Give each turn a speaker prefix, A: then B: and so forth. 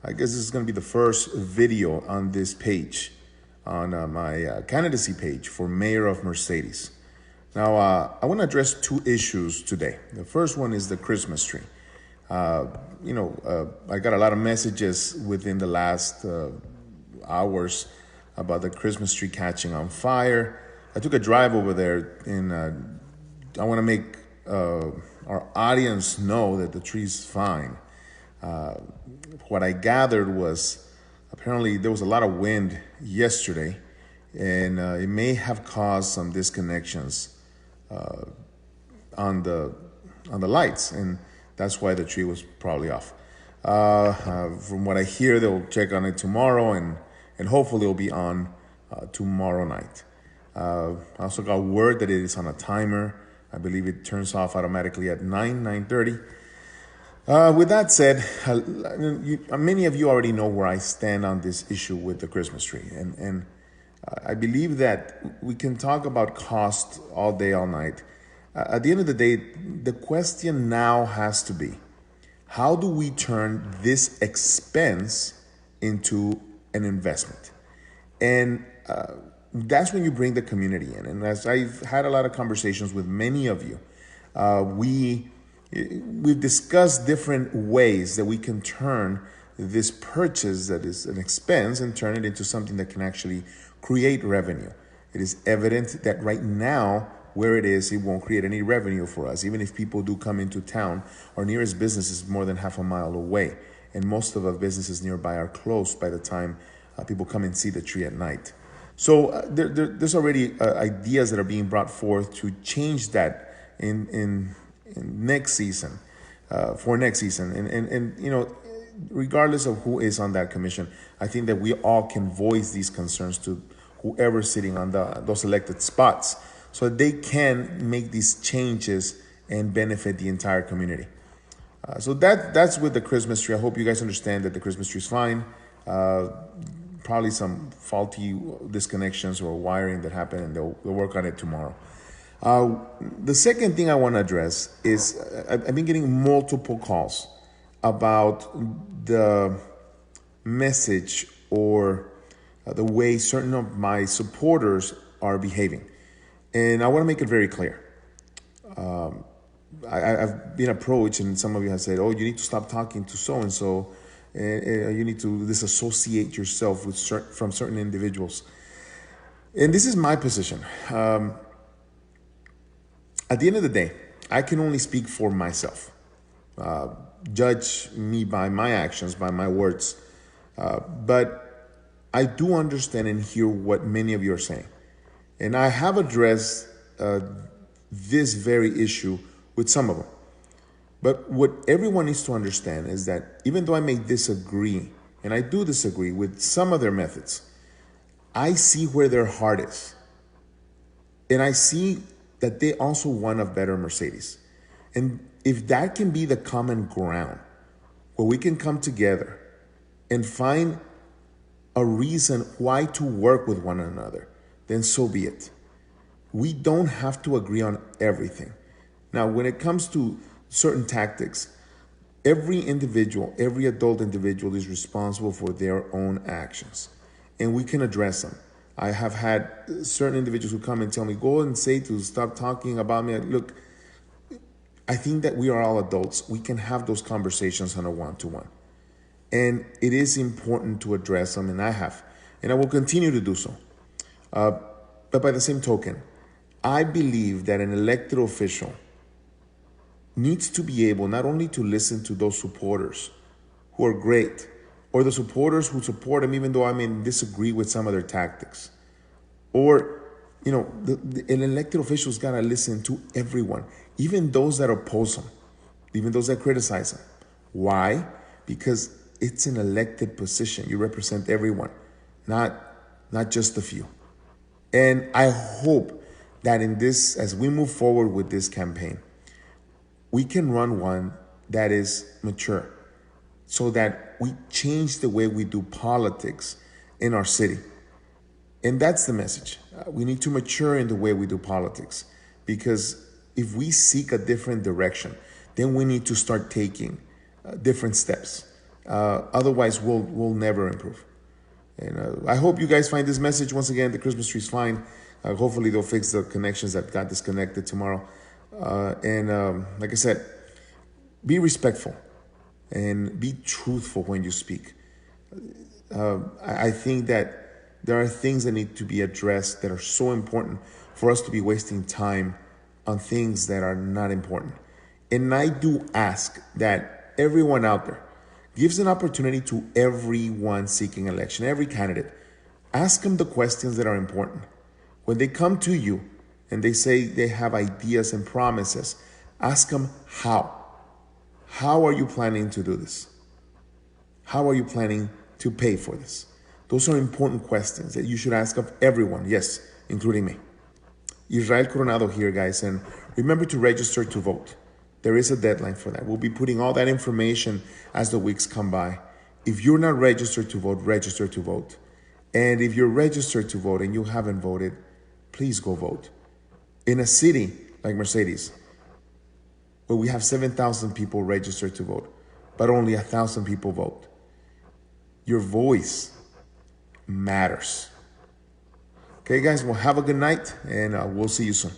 A: I guess this is going to be the first video on this page, on my candidacy page for mayor of Mercedes. Now, I want to address two issues today. The first one is the Christmas tree. I got a lot of messages within the last hours about the Christmas tree catching on fire. I took a drive over there, and I want to make our audience know that the tree's fine. What I gathered was apparently there was a lot of wind yesterday, and it may have caused some disconnections on the lights, and that's why the tree was probably off. From what I hear, they'll check on it tomorrow, and hopefully it'll be on tomorrow night. I also got word that it is on a timer. I believe it turns off automatically at 9:30. With that said, many of you already know where I stand on this issue with the Christmas tree. And I believe that we can talk about cost all day, all night. At the end of the day, the question now has to be, how do we turn this expense into an investment? And that's when you bring the community in. And as I've had a lot of conversations with many of you, we've discussed different ways that we can turn this purchase that is an expense and turn it into something that can actually create revenue. It is evident that right now, where it is, it won't create any revenue for us. Even if people do come into town, our nearest business is more than half a mile away. And most of our businesses nearby are closed by the time people come and see the tree at night. So there's already ideas that are being brought forth to change that in next season, for next season. And regardless of who is on that commission, I think that we all can voice these concerns to whoever's sitting on those elected spots so that they can make these changes and benefit the entire community. So that's with the Christmas tree. I hope you guys understand that the Christmas tree is fine. Probably some faulty disconnections or wiring that happened, and they'll work on it tomorrow. The second thing I want to address is I've been getting multiple calls about the message or the way certain of my supporters are behaving. And I want to make it very clear. I've been approached, and some of you have said, oh, you need to stop talking to so-and-so. You need to disassociate yourself from certain individuals. And this is my position. At the end of the day, I can only speak for myself. Judge me by my actions, by my words. But I do understand and hear what many of you are saying. And I have addressed this very issue with some of them. But what everyone needs to understand is that even though I may disagree, and I do disagree with some of their methods, I see where their heart is. And I see that they also want a better Mercedes. And if that can be the common ground where we can come together and find a reason why to work with one another, then so be it. We don't have to agree on everything. Now, when it comes to certain tactics, every individual, every adult individual is responsible for their own actions, and we can address them. I have had certain individuals who come and tell me, go and say to stop talking about me. Look, I think that we are all adults. We can have those conversations on a one-to-one. And it is important to address them, and I have. And I will continue to do so. But by the same token, I believe that an elected official needs to be able not only to listen to those supporters who are great, or the supporters who support him even though I may disagree with some of their tactics. Or, an elected official's got to listen to everyone, even those that oppose him, even those that criticize him. Why? Because it's an elected position. You represent everyone, not just a few. And I hope that in this, as we move forward with this campaign, we can run one that is mature so that we change the way we do politics in our city. And that's the message. We need to mature in the way we do politics, because if we seek a different direction, then we need to start taking different steps. Otherwise, we'll never improve. And I hope you guys find this message. Once again, the Christmas tree's fine. Hopefully, they'll fix the connections that got disconnected tomorrow. And like I said, be respectful and be truthful when you speak. I think that there are things that need to be addressed that are so important for us to be wasting time on things that are not important. And I do ask that everyone out there gives an opportunity to everyone seeking election, every candidate. Ask them the questions that are important. When they come to you and they say they have ideas and promises, ask them how. How are you planning to do this? How are you planning to pay for this? Those are important questions that you should ask of everyone, yes, including me. Israel Coronado here, guys, and remember to register to vote. There is a deadline for that. We'll be putting all that information as the weeks come by. If you're not registered to vote, register to vote. And if you're registered to vote and you haven't voted, please go vote. In a city like Mercedes, where we have 7,000 people registered to vote, but only 1,000 people vote, your voice matters. Okay, guys, well, have a good night, and we'll see you soon.